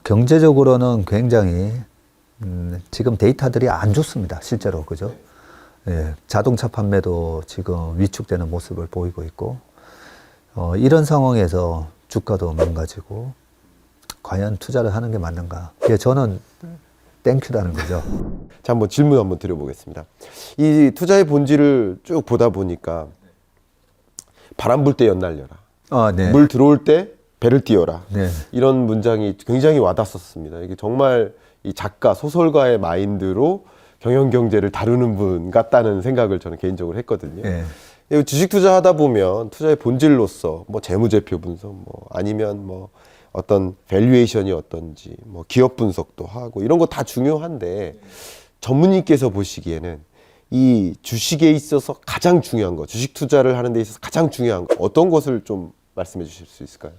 경제적으로는 굉장히 지금 데이터들이 안 좋습니다. 실제로 그죠? 예, 자동차 판매도 지금 위축되는 모습을 보이고 있고 이런 상황에서 주가도 망가지고 과연 투자를 하는 게 맞는가? 예, 저는 땡큐라는 거죠. 자, 한번 질문 한번 드려보겠습니다. 이 투자의 본질을 쭉 보다 보니까 바람 불 때 연날려라. 네. 물 들어올 때 배를 띄워라. 네. 이런 문장이 굉장히 와닿았었습니다. 이게 정말 이 작가, 소설가의 마인드로 경영경제를 다루는 분 같다는 생각을 저는 개인적으로 했거든요. 네. 주식 투자하다 보면 투자의 본질로서 뭐 재무제표 분석, 뭐 아니면 뭐 어떤 밸류에이션이 어떤지, 뭐 기업 분석도 하고 이런 거 다 중요한데 전문인께서 보시기에는 이 주식에 있어서 가장 중요한 거, 주식 투자를 하는 데 있어서 가장 중요한 거 어떤 것을 좀 말씀해 주실 수 있을까요?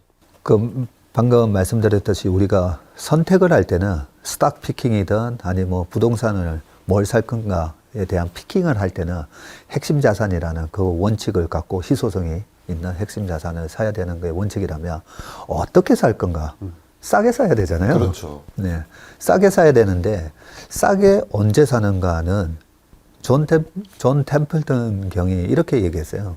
방금 말씀드렸듯이 우리가 선택을 할 때는 스탁 피킹이든 아니 뭐 부동산을 뭘 살 건가에 대한 피킹을 할 때는 핵심 자산이라는 그 원칙을 갖고 희소성이 있는 핵심 자산을 사야 되는 게 원칙이라면 어떻게 살 건가? 싸게 사야 되잖아요. 그렇죠. 네, 싸게 사야 되는데 싸게 언제 사는가는 존 템플턴 경이 이렇게 얘기했어요.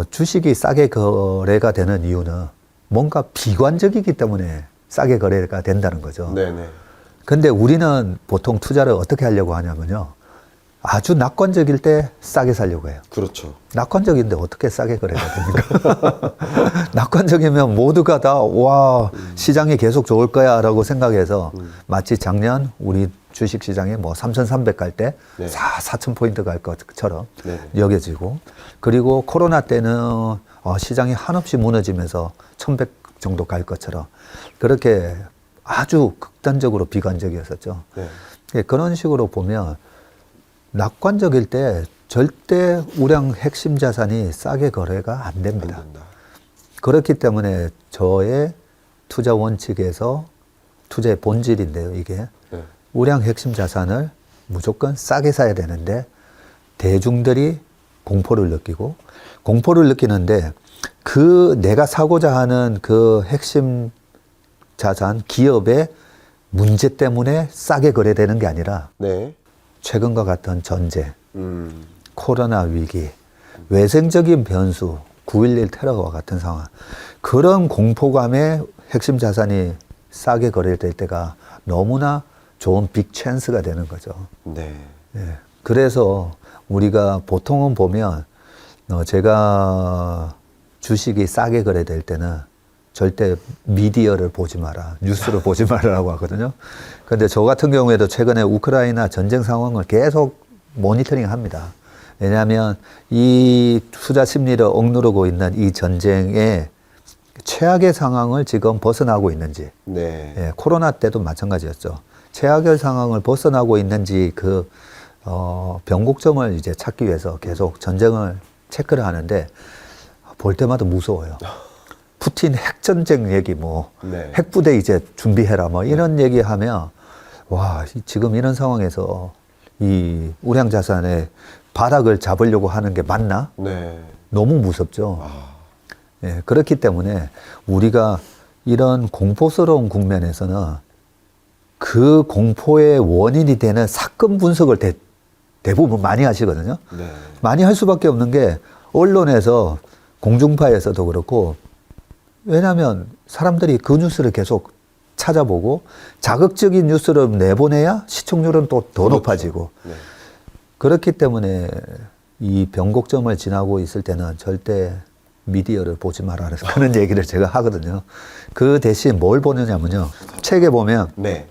주식이 싸게 거래가 되는 이유는 뭔가 비관적이기 때문에 싸게 거래가 된다는 거죠. 네네. 근데 우리는 보통 투자를 어떻게 하려고 하냐면요. 아주 낙관적일 때 싸게 사려고 해요. 그렇죠. 낙관적인데 어떻게 싸게 거래가 됩니까? 낙관적이면 모두가 다, 와, 시장이 계속 좋을 거야 라고 생각해서 마치 작년 우리 주식 시장에 뭐 3,300 갈 때 네. 4,000포인트 갈 것처럼 네. 여겨지고 그리고 코로나 때는 시장이 한없이 무너지면서 1,100 정도 갈 것처럼 그렇게 아주 극단적으로 비관적이었었죠. 네. 예, 그런 식으로 보면 낙관적일 때 절대 우량 핵심 자산이 싸게 거래가 안 됩니다. 안 된다. 그렇기 때문에 저의 투자 원칙에서 투자의 본질인데요, 이게. 네. 우량 핵심 자산을 무조건 싸게 사야 되는데 대중들이 공포를 느끼는데 그 내가 사고자 하는 그 핵심 자산, 기업의 문제 때문에 싸게 거래되는 게 아니라 네. 최근과 같은 전쟁, 코로나 위기, 외생적인 변수, 9.11 테러와 같은 상황, 그런 공포감에 핵심 자산이 싸게 거래될 때가 너무나 좋은 빅 찬스가 되는 거죠. 네. 예. 그래서 우리가 보통은 보면 제가 주식이 싸게 거래될 때는 절대 미디어를 보지 마라, 뉴스를 보지 말라고 하거든요. 근데 저 같은 경우에도 최근에 우크라이나 전쟁 상황을 계속 모니터링 합니다. 왜냐하면 이 투자 심리를 억누르고 있는 이 전쟁의 최악의 상황을 지금 벗어나고 있는지, 네. 예, 코로나 때도 마찬가지였죠. 최악의 상황을 벗어나고 있는지 그 변곡점을 이제 찾기 위해서 계속 전쟁을 체크를 하는데 볼 때마다 무서워요. 푸틴 핵전쟁 얘기 네. 핵부대 이제 준비해라 이런 얘기하면 와, 지금 이런 상황에서 이 우량 자산의 바닥을 잡으려고 하는 게 맞나? 네. 너무 무섭죠. 예, 그렇기 때문에 우리가 이런 공포스러운 국면에서는 그 공포의 원인이 되는 사건 분석을 대부분 많이 하시거든요. 네. 많이 할 수밖에 없는 게 언론에서 공중파에서도 그렇고 왜냐하면 사람들이 그 뉴스를 계속 찾아보고 자극적인 뉴스를 내보내야 시청률은 또 더 그렇죠. 높아지고 네. 그렇기 때문에 이 변곡점을 지나고 있을 때는 절대 미디어를 보지 마라 그런 얘기를 제가 하거든요. 그 대신 뭘 보느냐면요. 책에 보면 네.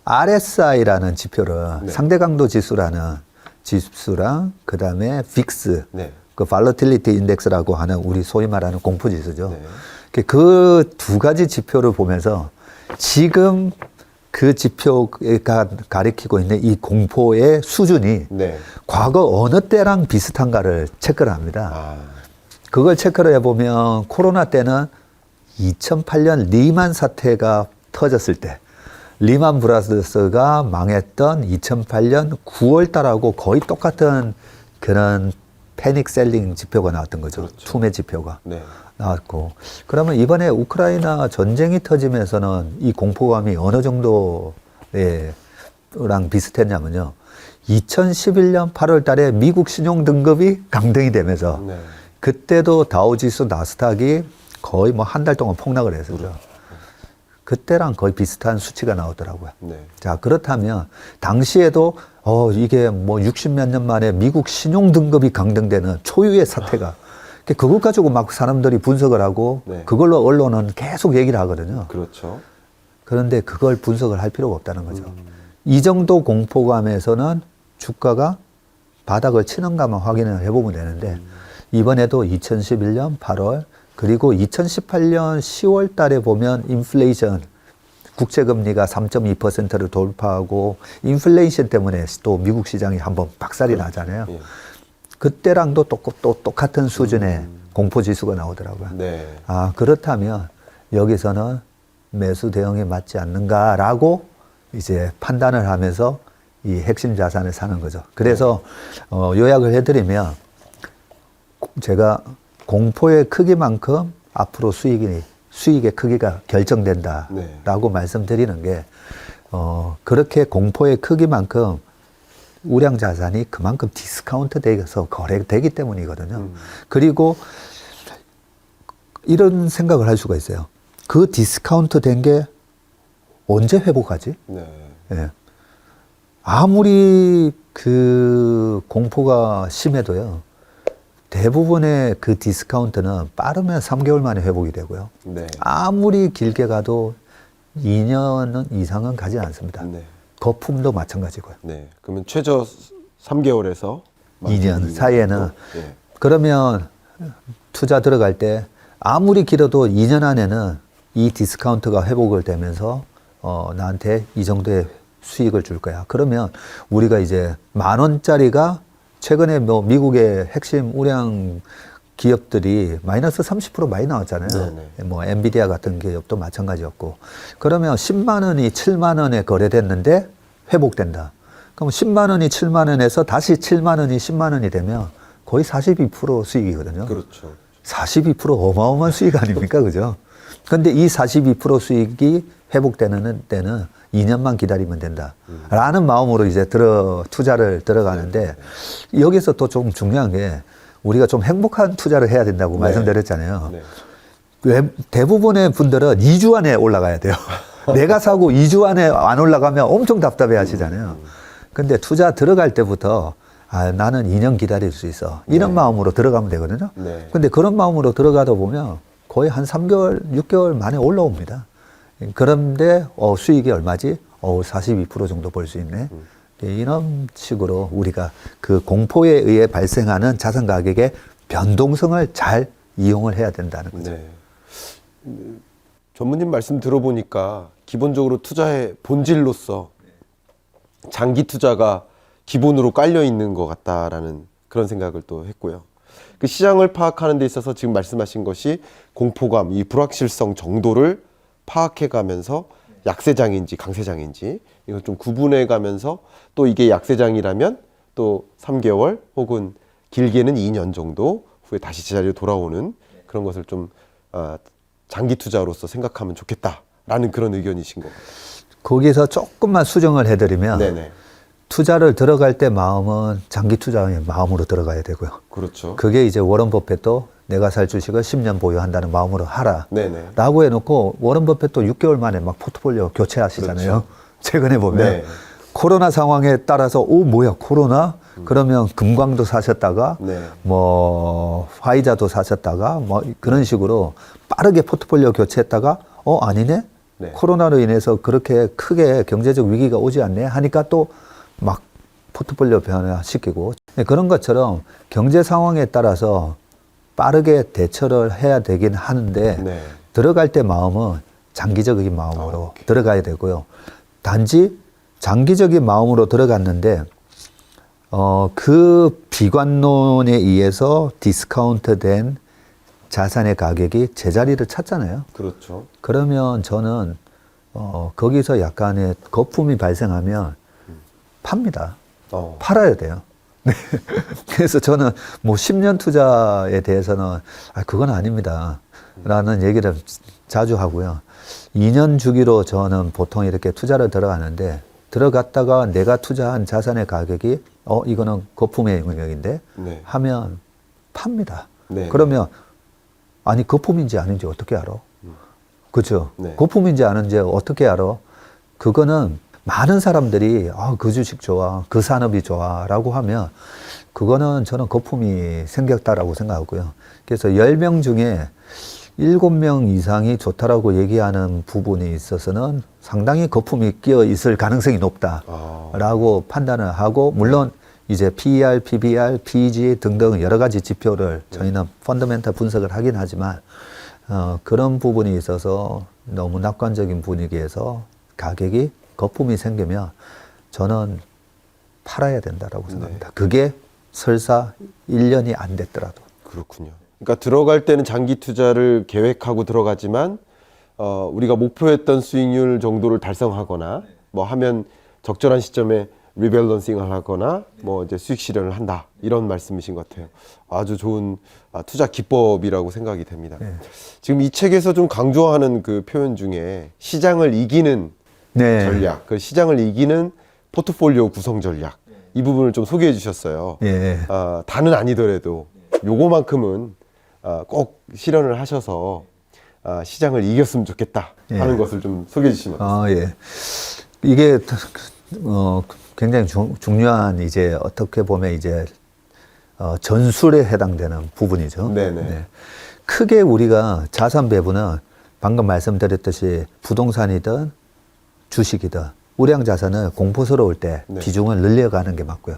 RSI라는 지표를 네. 상대 강도 지수라는 지수랑 그다음에 빅스 네. 그 발러틸리티 인덱스라고 하는 우리 소위 말하는 공포 지수죠. 네. 그 두 가지 지표를 보면서 지금 그 지표가 가리키고 있는 이 공포의 수준이 네. 과거 어느 때랑 비슷한가를 체크를 합니다. 아. 그걸 체크를 해보면 코로나 때는 2008년 리만 사태가 터졌을 때 리만 브라더스가 망했던 2008년 9월 달하고 거의 똑같은 그런 패닉 셀링 지표가 나왔던 거죠. 그렇죠. 투매 지표가. 네. 나왔고. 그러면 이번에 우크라이나 전쟁이 터지면서는 이 공포감이 어느 정도랑 비슷했냐면요. 2011년 8월 달에 미국 신용 등급이 강등이 되면서 네. 그때도 다우지수 나스닥이 거의 뭐 한 달 동안 폭락을 했었죠. 그때랑 거의 비슷한 수치가 나오더라고요. 네. 자, 그렇다면 당시에도 이게 뭐 60몇 년 만에 미국 신용 등급이 강등되는 초유의 사태가 그것 가지고 막 사람들이 분석을 하고 네. 그걸로 언론은 계속 얘기를 하거든요. 그렇죠. 그런데 그걸 분석을 할 필요가 없다는 거죠. 이 정도 공포감에서는 주가가 바닥을 치는가만 확인을 해보면 되는데 이번에도 2011년 8월 그리고 2018년 10월 달에 보면 인플레이션 국채금리가 3.2%를 돌파하고 인플레이션 때문에 또 미국 시장이 한번 박살이 나잖아요. 예. 그때랑도 또 똑같은 수준의 공포지수가 나오더라고요. 네. 아, 그렇다면 여기서는 매수 대응이 맞지 않는가라고 이제 판단을 하면서 이 핵심 자산을 사는 거죠. 그래서 요약을 해드리면 제가 공포의 크기만큼 앞으로 수익의 크기가 결정된다라고 말씀드리는 게 그렇게 공포의 크기만큼 우량 자산이 그만큼 디스카운트 돼서 거래되기 때문이거든요. 그리고 이런 생각을 할 수가 있어요. 그 디스카운트 된 게 언제 회복하지? 네. 예. 아무리 그 공포가 심해도요. 대부분의 그 디스카운트는 빠르면 3개월 만에 회복이 되고요. 네. 아무리 길게 가도 2년 이상은 가지 않습니다. 네. 거품도 마찬가지고요. 네. 그러면 최저 3개월에서 2년 사이에는 네. 그러면 투자 들어갈 때 아무리 길어도 2년 안에는 이 디스카운트가 회복을 되면서 나한테 이 정도의 수익을 줄 거야. 그러면 우리가 이제 10,000원짜리가 최근에 뭐 미국의 핵심 우량 기업들이 마이너스 30% 많이 나왔잖아요. 네네. 뭐 엔비디아 같은 기업도 마찬가지였고. 그러면 10만 원이 7만 원에 거래됐는데 회복된다. 그럼 10만 원이 7만 원에서 다시 7만 원이 10만 원이 되면 거의 42% 수익이거든요. 그렇죠. 42% 어마어마한 수익 아닙니까? 그죠? 근데 이 42% 수익이 회복되는 때는 2년만 기다리면 된다. 라는 마음으로 이제 투자를 들어가는데 여기서 또 좀 중요한 게 우리가 좀 행복한 투자를 해야 된다고 말씀드렸잖아요. 네. 대부분의 분들은 2주 안에 올라가야 돼요. 내가 사고 2주 안에 안 올라가면 엄청 답답해 하시잖아요. 근데 투자 들어갈 때부터 나는 2년 기다릴 수 있어. 이런 마음으로 들어가면 되거든요. 네. 근데 그런 마음으로 들어가다 보면 거의 한 3개월, 6개월 만에 올라옵니다. 그런데 수익이 얼마지? 42% 정도 벌 수 있네. 이런 식으로 우리가 그 공포에 의해 발생하는 자산 가격의 변동성을 잘 이용을 해야 된다는 거죠. 네. 전무님 말씀 들어보니까 기본적으로 투자의 본질로서 장기 투자가 기본으로 깔려 있는 것 같다라는 그런 생각을 또 했고요. 그 시장을 파악하는 데 있어서 지금 말씀하신 것이 공포감, 이 불확실성 정도를 파악해 가면서 약세장인지 강세장인지 이걸 좀 구분해 가면서 또 이게 약세장이라면 또 3개월 혹은 길게는 2년 정도 후에 다시 제자리로 돌아오는 그런 것을 좀 장기 투자로서 생각하면 좋겠다라는 그런 의견이신 것 같아요. 거기서 조금만 수정을 해드리면 네네. 투자를 들어갈 때 마음은 장기 투자의 마음으로 들어가야 되고요. 그렇죠. 그게 이제 워런 버핏도 내가 살 주식을 10년 보유한다는 마음으로 하라. 네네. 라고 해놓고 워런 버핏도 6개월 만에 막 포트폴리오 교체하시잖아요. 그렇죠. 최근에 보면 네. 코로나 상황에 따라서 뭐야 코로나? 그러면 금광도 사셨다가 네. 뭐 화이자도 사셨다가 뭐 그런 식으로 빠르게 포트폴리오 교체했다가 아니네? 네. 코로나로 인해서 그렇게 크게 경제적 위기가 오지 않네 하니까 또 막 포트폴리오 변화시키고 그런 것처럼 경제 상황에 따라서 빠르게 대처를 해야 되긴 하는데 네. 들어갈 때 마음은 장기적인 마음으로 오케이. 들어가야 되고요. 단지 장기적인 마음으로 들어갔는데 그 비관론에 의해서 디스카운트된 자산의 가격이 제자리를 찾잖아요. 그렇죠. 그러면 저는 거기서 약간의 거품이 발생하면 팝니다. 팔아야 돼요. 그래서 저는 뭐 10년 투자에 대해서는 그건 아닙니다. 라는 얘기를 자주 하고요. 2년 주기로 저는 보통 이렇게 투자를 들어가는데 들어갔다가 내가 투자한 자산의 가격이 이거는 거품의 영역인데 네. 하면 팝니다. 네. 그러면 아니 거품인지 아닌지 어떻게 알아? 그렇죠? 네. 거품인지 아닌지 어떻게 알아? 그거는 많은 사람들이 그 주식 좋아, 그 산업이 좋아라고 하면 그거는 저는 거품이 생겼다라고 생각하고요. 그래서 10명 중에 7명 이상이 좋다라고 얘기하는 부분이 있어서는 상당히 거품이 끼어 있을 가능성이 높다라고 판단을 하고, 물론 이제 PER, PBR, PEG 등등 여러 가지 지표를 저희는 펀더멘탈 분석을 하긴 하지만 그런 부분이 있어서 너무 낙관적인 분위기에서 가격이 거품이 생기면 저는 팔아야 된다라고 생각합니다. 그게 설사 1년이 안 됐더라도. 그렇군요. 그러니까 들어갈 때는 장기 투자를 계획하고 들어가지만 우리가 목표했던 수익률 정도를 달성하거나 뭐 하면 적절한 시점에 리밸런싱을 하거나 뭐 이제 수익 실현을 한다, 이런 말씀이신 것 같아요. 아주 좋은 투자 기법이라고 생각이 됩니다. 네. 지금 이 책에서 좀 강조하는 그 표현 중에 시장을 이기는 네. 전략, 그 시장을 이기는 포트폴리오 구성 전략, 이 부분을 좀 소개해 주셨어요. 예. 다는 아니더라도 요거만큼은 꼭 실현을 하셔서 시장을 이겼으면 좋겠다 하는 것을 좀 소개해 주시면. 예. 이게 굉장히 중요한 이제 어떻게 보면 이제 전술에 해당되는 부분이죠. 네네. 네. 크게 우리가 자산 배분은 방금 말씀드렸듯이 부동산이든 주식이든 우량 자산을 공포스러울 때 네. 비중을 늘려가는 게 맞고요.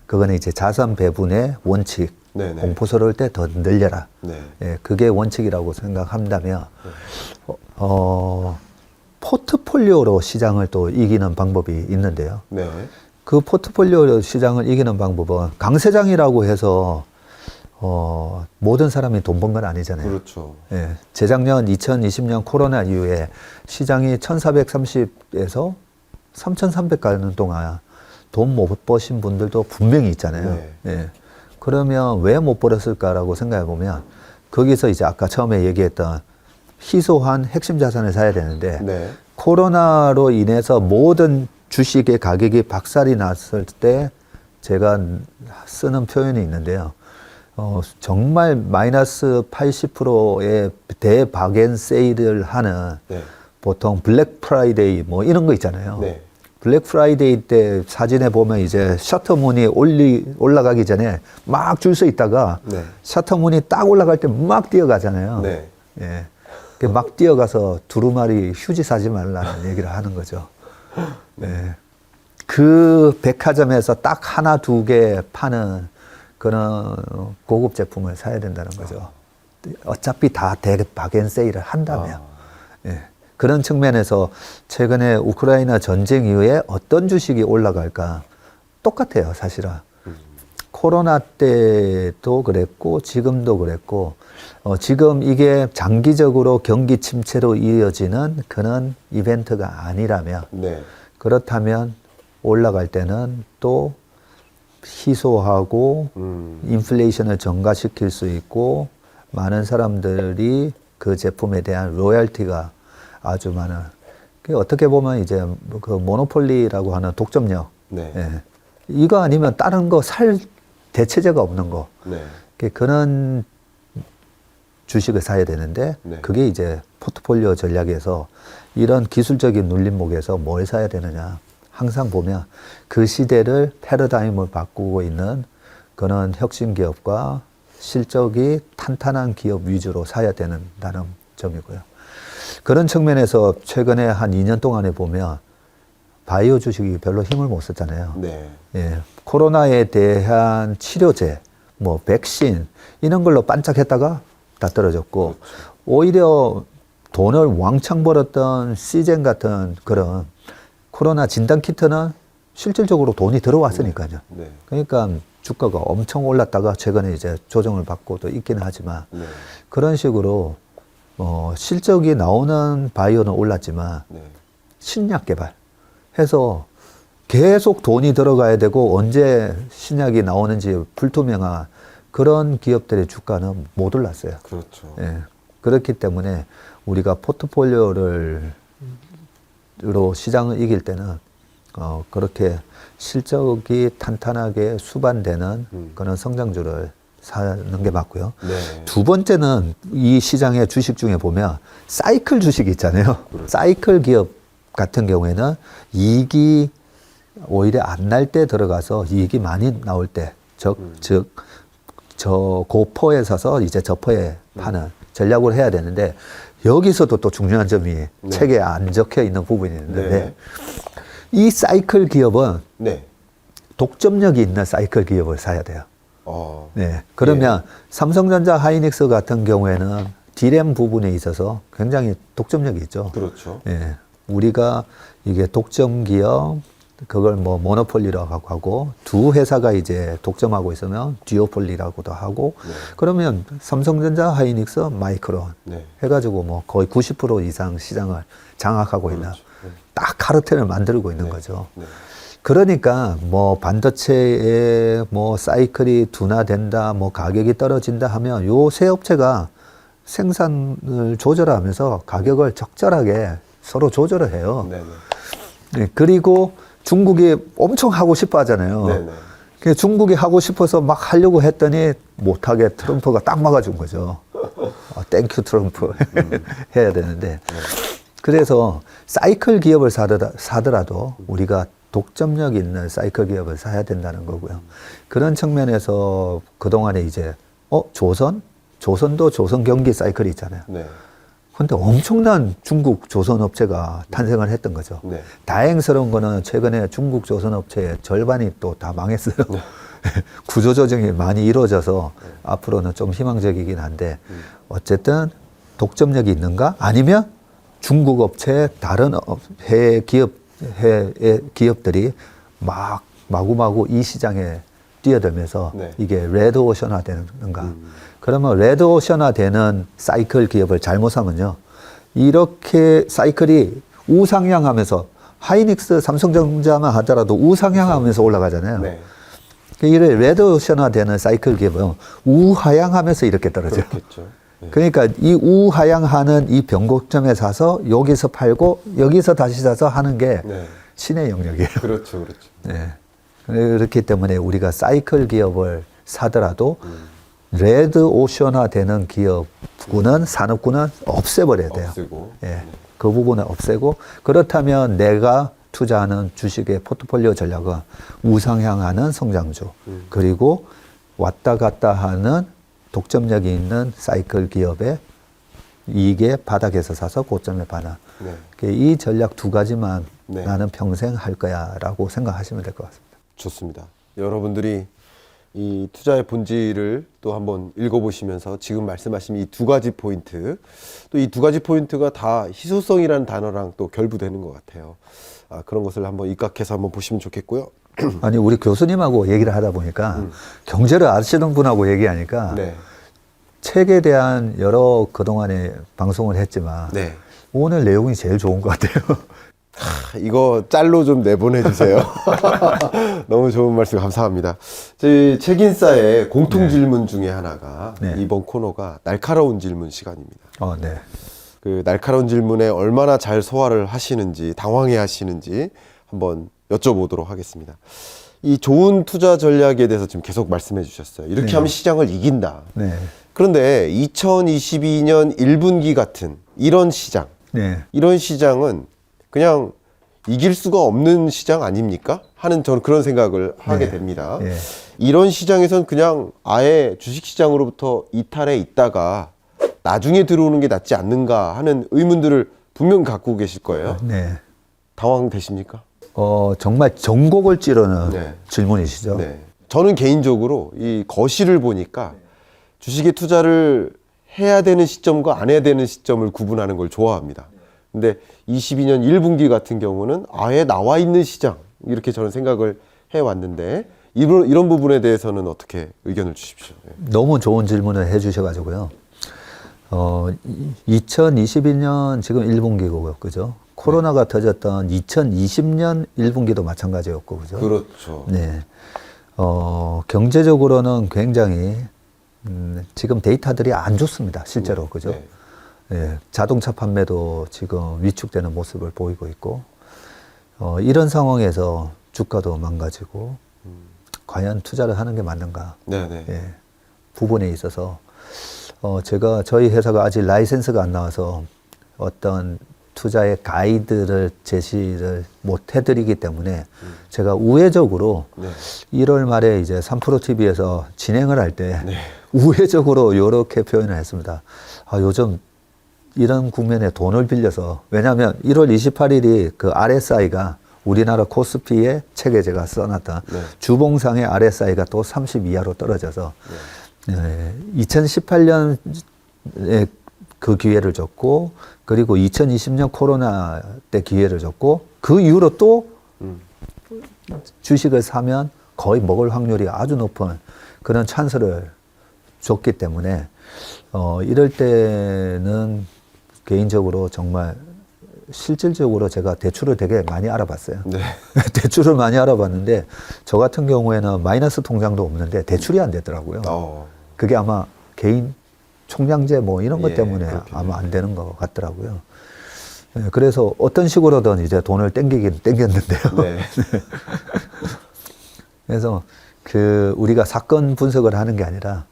그거는 이제 자산 배분의 원칙. 네네. 공포스러울 때 더 늘려라. 네. 예, 그게 원칙이라고 생각한다면 포트폴리오로 시장을 또 이기는 방법이 있는데요. 네. 그 포트폴리오 시장을 이기는 방법은 강세장이라고 해서 모든 사람이 돈 번 건 아니잖아요. 그렇죠. 예, 재작년 2020년 코로나 이후에 시장이 1430에서 3300 가는 동안 돈 못 버신 분들도 분명히 있잖아요. 네. 예. 그러면 왜 못 벌었을까라고 생각해 보면 거기서 이제 아까 처음에 얘기했던 희소한 핵심 자산을 사야 되는데 네. 코로나로 인해서 모든 주식의 가격이 박살이 났을 때 제가 쓰는 표현이 있는데요. 정말 마이너스 80%의 대박앤 세일을 하는 네. 보통 블랙 프라이데이 뭐 이런 거 있잖아요. 네. 블랙 프라이데이 때 사진에 보면 이제 셔터문이 올라가기 전에 막 줄 서 있다가 네. 셔터문이 딱 올라갈 때 막 뛰어가잖아요. 네. 예. 막 뛰어가서 두루마리 휴지 사지 말라는 얘기를 하는 거죠. 예. 그 백화점에서 딱 하나, 두 개 파는 그런 고급 제품을 사야 된다는 거죠. 어차피 다 대박앤세일을 한다면. 예. 그런 측면에서 최근에 우크라이나 전쟁 이후에 어떤 주식이 올라갈까 똑같아요, 사실은. 코로나 때도 그랬고 지금도 그랬고 지금 이게 장기적으로 경기 침체로 이어지는 그런 이벤트가 아니라면 네. 그렇다면 올라갈 때는 또 희소하고 인플레이션을 증가시킬 수 있고 많은 사람들이 그 제품에 대한 로열티가 아주 많은. 어떻게 보면 이제 그 모노폴리라고 하는 독점력. 네. 예. 이거 아니면 다른 거 살 대체제가 없는 거. 네. 그런 주식을 사야 되는데 네. 그게 이제 포트폴리오 전략에서 이런 기술적인 눌림목에서 뭘 사야 되느냐. 항상 보면 그 시대를 패러다임을 바꾸고 있는 그런 혁신 기업과 실적이 탄탄한 기업 위주로 사야 된다는 점이고요. 그런 측면에서 최근에 한 2년 동안에 보면 바이오 주식이 별로 힘을 못 썼잖아요. 네. 예, 코로나에 대한 치료제, 뭐 백신 이런 걸로 반짝했다가 다 떨어졌고 오히려 돈을 왕창 벌었던 시젠 같은 그런 코로나 진단 키트는 실질적으로 돈이 들어왔으니까요. 네. 그러니까 주가가 엄청 올랐다가 최근에 이제 조정을 받고 또 있기는 하지만 네. 그런 식으로 실적이 나오는 바이오는 올랐지만 네. 신약 개발해서 계속 돈이 들어가야 되고 언제 신약이 나오는지 불투명한 그런 기업들의 주가는 못 올랐어요. 그렇죠. 예. 그렇기 때문에 우리가 포트폴리오로 시장을 이길 때는 그렇게 실적이 탄탄하게 수반되는 그런 성장주를 사는 게 맞고요. 네. 두 번째는 이 시장의 주식 중에 보면 사이클 주식이 있잖아요. 사이클 기업 같은 경우에는 이익이 오히려 안 날 때 들어가서 이익이 많이 나올 때, 즉 저 고퍼에 사서 이제 저퍼에 파는 전략을 해야 되는데 여기서도 또 중요한 점이 책에 안 적혀 있는 부분이 있는데 네. 이 사이클 기업은 네. 독점력이 있는 사이클 기업을 사야 돼요. 어. 네. 그러면 삼성전자 하이닉스 같은 경우에는 디램 부분에 있어서 굉장히 독점력이 있죠. 그렇죠. 예. 우리가 이게 독점 기업, 그걸 뭐 모노폴리라고 하고 두 회사가 이제 독점하고 있으면 듀오폴리라고도 하고 그러면 삼성전자, 하이닉스, 마이크론 네. 해가지고 뭐 거의 90% 이상 시장을 장악하고 있는 딱 카르텔을 만들고 있는 거죠. 네. 그러니까 뭐 반도체에 뭐 사이클이 둔화된다, 뭐 가격이 떨어진다 하면 요 세 업체가 생산을 조절하면서 가격을 적절하게 서로 조절을 해요. 네. 네, 그리고 중국이 엄청 하고 싶어 하잖아요. 네. 네. 그 중국이 하고 싶어서 막 하려고 했더니 못하게 트럼프가 딱 막아준 거죠. 땡큐 트럼프 해야 되는데. 그래서 사이클 기업을 사더라도 우리가 독점력 있는 사이클 기업을 사야 된다는 거고요. 그런 측면에서 그동안에 이제 조선도 조선 경기 사이클이 있잖아요. 네. 근데 엄청난 중국 조선 업체가 탄생을 했던 거죠. 네. 다행스러운 거는 최근에 중국 조선 업체의 절반이 또 다 망했어요. 구조 조정이 많이 이루어져서 앞으로는 좀 희망적이긴 한데 어쨌든 독점력이 있는가? 아니면 중국 업체의 다른 해외 기업들이 마구마구 이 시장에 뛰어들면서 네. 이게 레드오션화 되는가? 그러면 레드오션화 되는 사이클 기업을 잘못 사면요. 이렇게 사이클이 우상향하면서 하이닉스, 삼성전자만 하더라도 우상향하면서 올라가잖아요. 네. 이래 레드오션화 되는 사이클 기업은 우하향하면서 이렇게 떨어져요. 그렇겠죠. 네. 그러니까 이 우하향하는 이 변곡점에 사서 여기서 팔고 여기서 다시 사서 하는 게 네. 신의 영역이에요. 그렇죠. 그렇죠. 네. 그렇기 때문에 우리가 사이클 기업을 사더라도 레드 오션화 되는 기업군은 산업군은 없애버려야 돼요. 없애고. 예. 그 부분을 없애고 그렇다면 내가 투자하는 주식의 포트폴리오 전략은 우상향하는 성장주 그리고 왔다 갔다 하는 독점력이 있는 사이클 기업의 이익의 바닥에서 사서 고점에 파는 네. 이 전략 두 가지만 네. 나는 평생 할 거야라고 생각하시면 될 것 같습니다. 좋습니다. 여러분들이 이 투자의 본질을 또 한번 읽어보시면서 지금 말씀하신 이 두 가지 포인트, 또 이 두 가지 포인트가 다 희소성이라는 단어랑 또 결부되는 것 같아요. 그런 것을 한번 입각해서 한번 보시면 좋겠고요. 아니 우리 교수님하고 얘기를 하다 보니까 경제를 아시는 분하고 얘기하니까 네. 책에 대한 여러 그동안에 방송을 했지만 네. 오늘 내용이 제일 좋은 것 같아요. 이거 짤로 좀 내보내 주세요. 너무 좋은 말씀 감사합니다. 저희 책인싸의 공통 질문 중에 하나가 네. 이번 코너가 날카로운 질문 시간입니다. 네. 그 날카로운 질문에 얼마나 잘 소화를 하시는지, 당황해 하시는지 한번 여쭤보도록 하겠습니다. 이 좋은 투자 전략에 대해서 지금 계속 말씀해 주셨어요. 이렇게 네. 하면 시장을 이긴다. 네. 그런데 2022년 1분기 같은 이런 시장, 네. 이런 시장은 그냥 이길 수가 없는 시장 아닙니까? 하는 저는 그런 생각을 하게 됩니다. 네. 이런 시장에선 그냥 아예 주식시장으로부터 이탈해 있다가 나중에 들어오는 게 낫지 않는가 하는 의문들을 분명 갖고 계실 거예요. 네. 당황되십니까? 정말 전곡을 찌르는 네. 질문이시죠. 네. 저는 개인적으로 이 거실을 보니까 주식에 투자를 해야 되는 시점과 안 해야 되는 시점을 구분하는 걸 좋아합니다. 근데 22년 1분기 같은 경우는 아예 나와 있는 시장 이렇게 저는 생각을 해왔는데 이런 부분에 대해서는 어떻게 의견을 주십시오. 네. 너무 좋은 질문을 해주셔가지고요. 2022년 지금 1분기고, 그죠? 코로나가 터졌던 2020년 1분기도 마찬가지였고, 그죠? 그렇죠. 네. 경제적으로는 굉장히, 지금 데이터들이 안 좋습니다. 실제로, 그죠? 네. 예, 자동차 판매도 지금 위축되는 모습을 보이고 있고, 이런 상황에서 주가도 망가지고, 과연 투자를 하는 게 맞는가? 네네. 예, 부분에 있어서, 저희 회사가 아직 라이센스가 안 나와서 어떤 투자의 가이드를 제시를 못 해드리기 때문에 제가 우회적으로 네. 1월 말에 이제 3프로TV에서 진행을 할 때 네. 우회적으로 이렇게 표현을 했습니다. 요즘 이런 국면에 돈을 빌려서, 왜냐하면 1월 28일이 그 RSI가 우리나라 코스피의 책에 제가 써놨던 네. 주봉상의 RSI가 또 30 이하로 떨어져서 2018년에 그 기회를 줬고, 그리고 2020년 코로나 때 기회를 줬고, 그 이후로 또 주식을 사면 거의 먹을 확률이 아주 높은 그런 찬스를 줬기 때문에, 이럴 때는 개인적으로 정말 실질적으로 제가 대출을 되게 많이 알아봤어요. 네. 대출을 많이 알아봤는데, 저 같은 경우에는 마이너스 통장도 없는데 대출이 안 되더라고요. 그게 아마 개인 총량제 뭐 이런 것 예, 때문에 그렇겠네요. 아마 안 되는 것 같더라고요. 예, 그래서 어떤 식으로든 이제 돈을 땡기긴 땡겼는데요. 네. 그래서 우리가 사건 분석을 하는 게 아니라,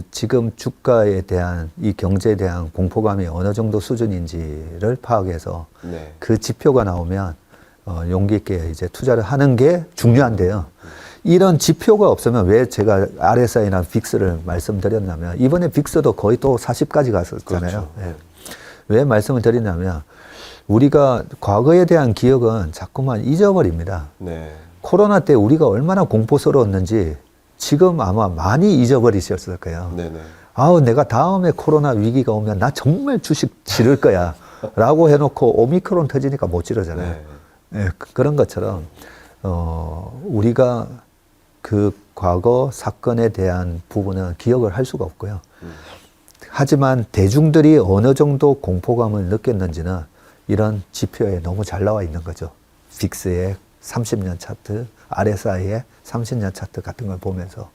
지금 주가에 대한 이 경제에 대한 공포감이 어느 정도 수준인지를 파악해서 네. 그 지표가 나오면 용기 있게 이제 투자를 하는 게 중요한데요. 이런 지표가 없으면 왜 제가 RSI나 빅스를 말씀드렸냐면, 이번에 빅스도 거의 또 40까지 갔었잖아요. 그렇죠. 예. 왜 말씀을 드리냐면, 우리가 과거에 대한 기억은 자꾸만 잊어버립니다. 네. 코로나 때 우리가 얼마나 공포스러웠는지 지금 아마 많이 잊어버리셨을 거예요. 네네. 내가 다음에 코로나 위기가 오면 나 정말 주식 지를 거야 라고 해놓고 오미크론 터지니까 못 지르잖아요. 네. 예, 그런 것처럼 우리가 그 과거 사건에 대한 부분은 기억을 할 수가 없고요. 하지만 대중들이 어느 정도 공포감을 느꼈는지는 이런 지표에 너무 잘 나와 있는 거죠. 빅스의 30년 차트, RSI의 30년 차트 같은 걸 보면서.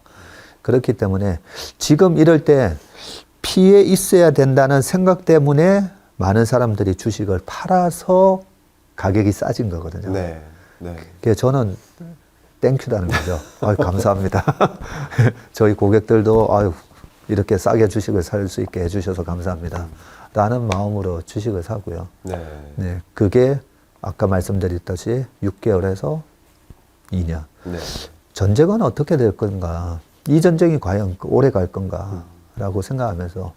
그렇기 때문에 지금 이럴 때 피해 있어야 된다는 생각 때문에 많은 사람들이 주식을 팔아서 가격이 싸진 거거든요. 네. 네. 그래서 저는 땡큐다는 거죠. 감사합니다. 저희 고객들도 이렇게 싸게 주식을 살 수 있게 해주셔서 감사합니다. 라는 마음으로 주식을 사고요. 네. 네, 그게 아까 말씀드렸듯이 6개월에서 2년. 네. 전쟁은 어떻게 될 건가? 이 전쟁이 과연 오래 갈 건가? 라고 생각하면서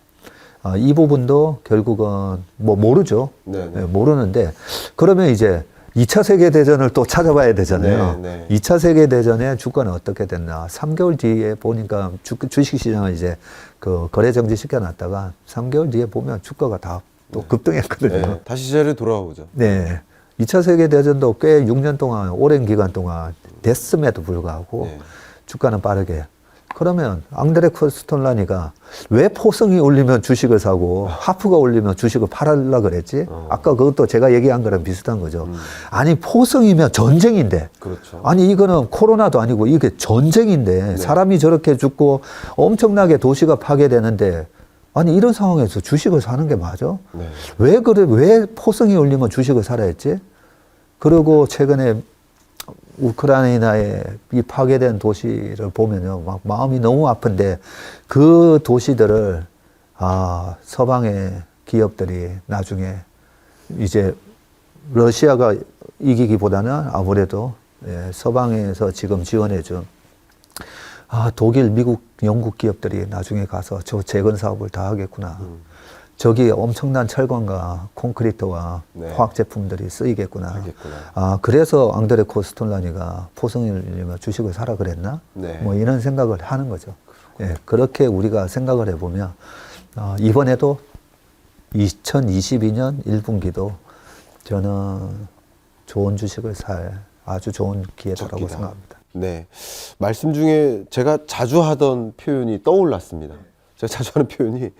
이 부분도 결국은 뭐 모르죠. 네, 네. 네, 모르는데, 그러면 이제 2차 세계대전을 또 찾아봐야 되잖아요. 네, 네. 2차 세계대전에 주가는 어떻게 됐나. 3개월 뒤에 보니까 주식시장을 이제 그 거래 정지 시켜놨다가 3개월 뒤에 보면 주가가 다 또 급등했거든요. 네. 다시 자리에 돌아오죠. 네. 2차 세계대전도 꽤 6년 동안, 오랜 기간 동안 됐음에도 불구하고 네. 주가는 빠르게. 그러면 앙드레 코스톨라니가 왜 포성이 올리면 주식을 사고 하프가 올리면 주식을 팔으려고 그랬지? 아까 그것도 제가 얘기한 거랑 비슷한 거죠. 아니, 포성이면 전쟁인데. 그렇죠. 아니, 이거는 코로나도 아니고 이게 전쟁인데 사람이 저렇게 죽고 엄청나게 도시가 파괴되는데, 아니, 이런 상황에서 주식을 사는 게 맞아? 네. 왜 그래? 왜 포성이 올리면 주식을 사라 했지? 그리고 최근에 우크라이나의 이 파괴된 도시를 보면요, 막 마음이 너무 아픈데, 그 도시들을 서방의 기업들이 나중에 이제 러시아가 이기기보다는 아무래도 서방에서 지금 지원해준 독일, 미국, 영국 기업들이 나중에 가서 저 재건 사업을 다 하겠구나. 저기 엄청난 철광과 콘크리트와 네. 화학 제품들이 쓰이겠구나. 알겠구나. 그래서 앙드레 코스톨라니가 포성을 주식을 사라 그랬나? 네. 뭐 이런 생각을 하는 거죠. 예, 그렇게 우리가 생각을 해보면 이번에도 2022년 1분기도 저는 좋은 주식을 살 아주 좋은 기회다라고 적기다. 생각합니다. 네. 말씀 중에 제가 자주 하던 표현이 떠올랐습니다. 제가 자주 하는 표현이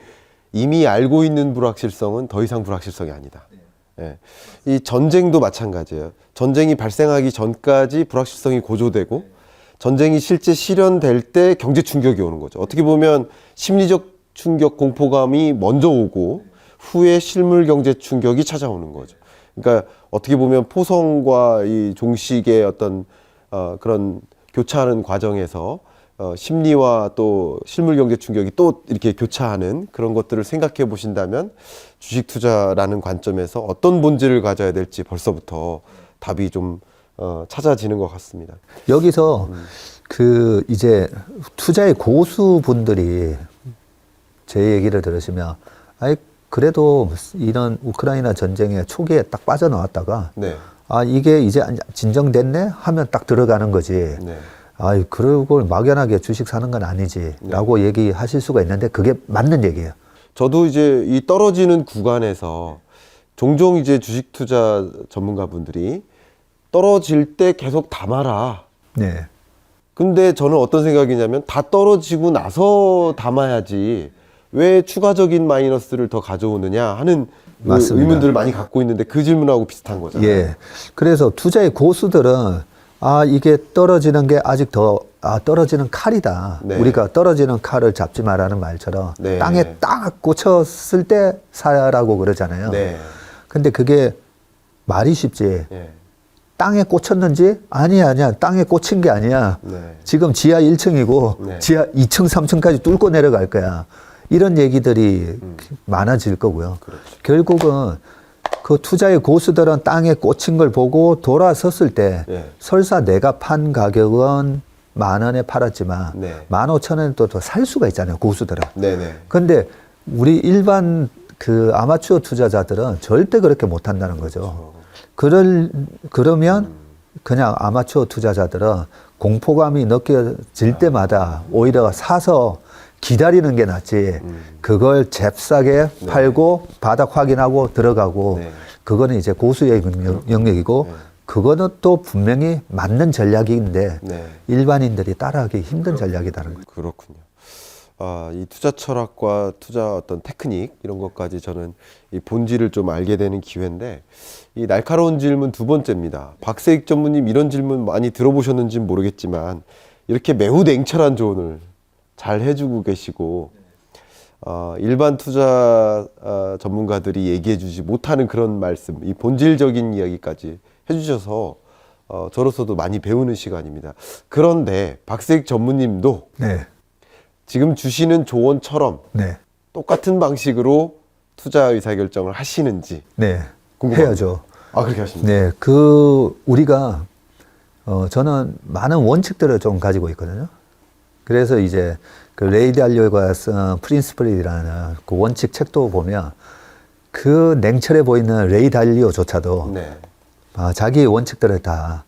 이미 알고 있는 불확실성은 더 이상 불확실성이 아니다. 예. 이 전쟁도 마찬가지예요. 전쟁이 발생하기 전까지 불확실성이 고조되고 전쟁이 실제 실현될 때 경제 충격이 오는 거죠. 어떻게 보면 심리적 충격, 공포감이 먼저 오고 후에 실물 경제 충격이 찾아오는 거죠. 그러니까 어떻게 보면 포성과 이 종식의 어떤 그런 교차하는 과정에서 심리와 또 실물 경제 충격이 또 이렇게 교차하는 그런 것들을 생각해 보신다면 주식 투자라는 관점에서 어떤 본질을 가져야 될지 벌써부터 답이 좀 찾아지는 것 같습니다. 여기서 그 이제 투자의 고수분들이 제 얘기를 들으시면 아이 그래도 이런 우크라이나 전쟁의 초기에 딱 빠져나왔다가 네. 아 이게 이제 진정됐네 하면 딱 들어가는 거지. 네. 아이 그걸 막연하게 주식 사는 건 아니지라고 얘기하실 수가 있는데 그게 맞는 얘기예요. 저도 이제 이 떨어지는 구간에서 종종 이제 주식 투자 전문가분들이 떨어질 때 계속 담아라. 네. 근데 저는 어떤 생각이냐면 다 떨어지고 나서 담아야지 왜 추가적인 마이너스를 더 가져오느냐 하는 그 맞습니다. 의문들을 많이 갖고 있는데 그 질문하고 비슷한 거잖아요. 예. 그래서 투자의 고수들은 아 이게 떨어지는 게 아직 더 떨어지는 칼이다. 네. 우리가 떨어지는 칼을 잡지 마라는 말처럼 네. 땅에 딱 꽂혔을 때 사라고 그러잖아요. 네. 근데 그게 말이 쉽지. 예. 땅에 꽂혔는지 아니야 땅에 꽂힌 게 아니야. 네. 지금 지하 1층이고 네. 지하 2층 3층까지 뚫고 내려갈 거야. 이런 얘기들이 많아질 거고요. 그렇죠. 결국은 그 투자의 고수들은 땅에 꽂힌 걸 보고 돌아섰을 때 예. 설사 내가 판 가격은 10,000원에 팔았지만 네. 15,000원에 또 더 살 수가 있잖아요. 고수들은. 네네. 근데 우리 일반 그 아마추어 투자자들은 절대 그렇게 못 한다는 거죠. 그러면 그냥 아마추어 투자자들은 공포감이 느껴질 때마다 오히려 사서 기다리는 게 낫지. 그걸 잽싸게 팔고 바닥 확인하고 들어가고 네. 그거는 이제 고수의 영역이고 그거는 또 분명히 맞는 전략인데 네. 일반인들이 따라하기 힘든 전략이라는 거죠. 그렇군요. 이 투자 철학과 투자 어떤 테크닉 이런 것까지 저는 이 본질을 좀 알게 되는 기회인데 이 날카로운 질문 두 번째입니다. 박세익 전무님 이런 질문 많이 들어보셨는지 모르겠지만 이렇게 매우 냉철한 조언을 잘 해주고 계시고 일반 투자 전문가들이 얘기해주지 못하는 그런 말씀, 이 본질적인 이야기까지 해주셔서 저로서도 많이 배우는 시간입니다. 그런데 박세익 전무님도 네. 지금 주시는 조언처럼 네. 똑같은 방식으로 투자 의사결정을 하시는지 네. 궁금합니다. 해야죠. 그렇게 하십니다. 네. 우리가, 저는 많은 원칙들을 좀 가지고 있거든요. 그래서 이제 그 레이 달리오가 쓴 프린시플이라는 그 원칙 책도 보면 그 냉철해 보이는 레이 달리오조차도 네. 자기의 원칙들을 다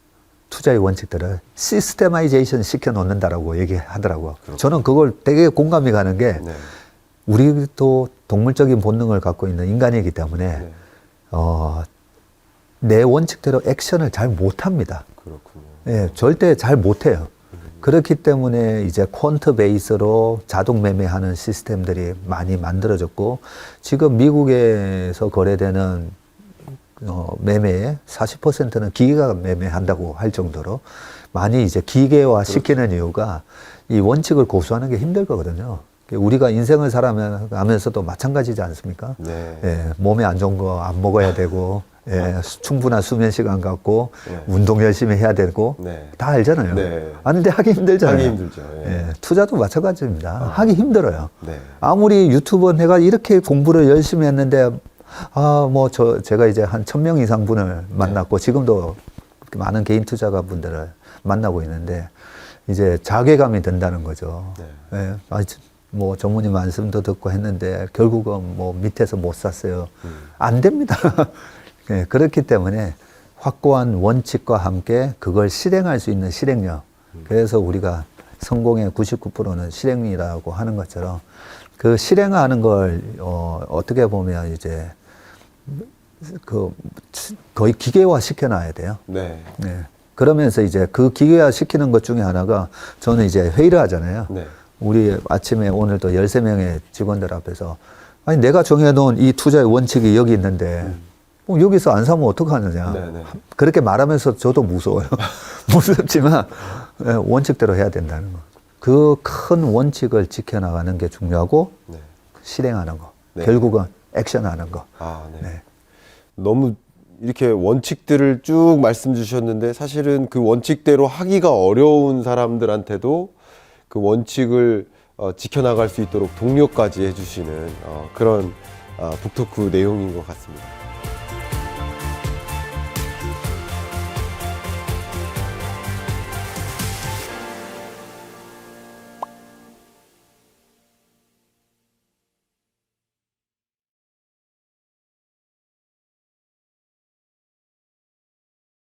투자의 원칙들을 시스테마이제이션 시켜 놓는다라고 얘기하더라고요. 저는 그걸 되게 공감이 가는 게 네. 우리도 동물적인 본능을 갖고 있는 인간이기 때문에 네. 내 원칙대로 액션을 잘 못합니다. 그렇군요. 예, 절대 잘 못해요. 그렇기 때문에 이제 퀀트 베이스로 자동 매매하는 시스템들이 많이 만들어졌고 지금 미국에서 거래되는 매매의 40%는 기계가 매매한다고 할 정도로 많이 이제 기계화 시키는 이유가 이 원칙을 고수하는 게 힘들 거거든요. 우리가 인생을 살아가면서도 마찬가지지 않습니까? 네. 예, 몸에 안 좋은 거 안 먹어야 되고, 예, 충분한 수면 시간 갖고, 네. 운동 열심히 해야 되고, 네. 다 알잖아요. 네. 근데 하기 힘들잖아요. 하기 힘들죠. 예. 예, 투자도 마찬가지입니다. 하기 힘들어요. 네. 아무리 유튜브 내가 이렇게 공부를 열심히 했는데, 제가 이제 한 1,000명 이상 분을 만났고, 지금도 많은 개인 투자가 분들을 만나고 있는데, 이제 자괴감이 든다는 거죠. 네. 예, 전문의 말씀도 듣고 했는데, 결국은 밑에서 못 샀어요. 안 됩니다. 예, 그렇기 때문에 확고한 원칙과 함께 그걸 실행할 수 있는 실행력. 그래서 우리가 성공의 99%는 실행이라고 하는 것처럼 그 실행하는 걸, 어떻게 보면 이제 거의 기계화 시켜놔야 돼요. 네. 네. 그러면서 이제 그 기계화 시키는 것 중에 하나가 저는 이제 회의를 하잖아요. 네. 우리 아침에 오늘도 13명의 직원들 앞에서 아니 내가 정해놓은 이 투자의 원칙이 여기 있는데 뭐 여기서 안 사면 어떡하느냐. 네네. 그렇게 말하면서 저도 무서워요. 무섭지만 원칙대로 해야 된다는 거. 그 큰 원칙을 지켜나가는 게 중요하고 네. 실행하는 거. 네. 결국은 액션하는 거. 아, 네. 네. 너무 이렇게 원칙들을 쭉 말씀 주셨는데 사실은 그 원칙대로 하기가 어려운 사람들한테도 그 원칙을 지켜나갈 수 있도록 독려까지 해주시는 그런 북토크 내용인 것 같습니다.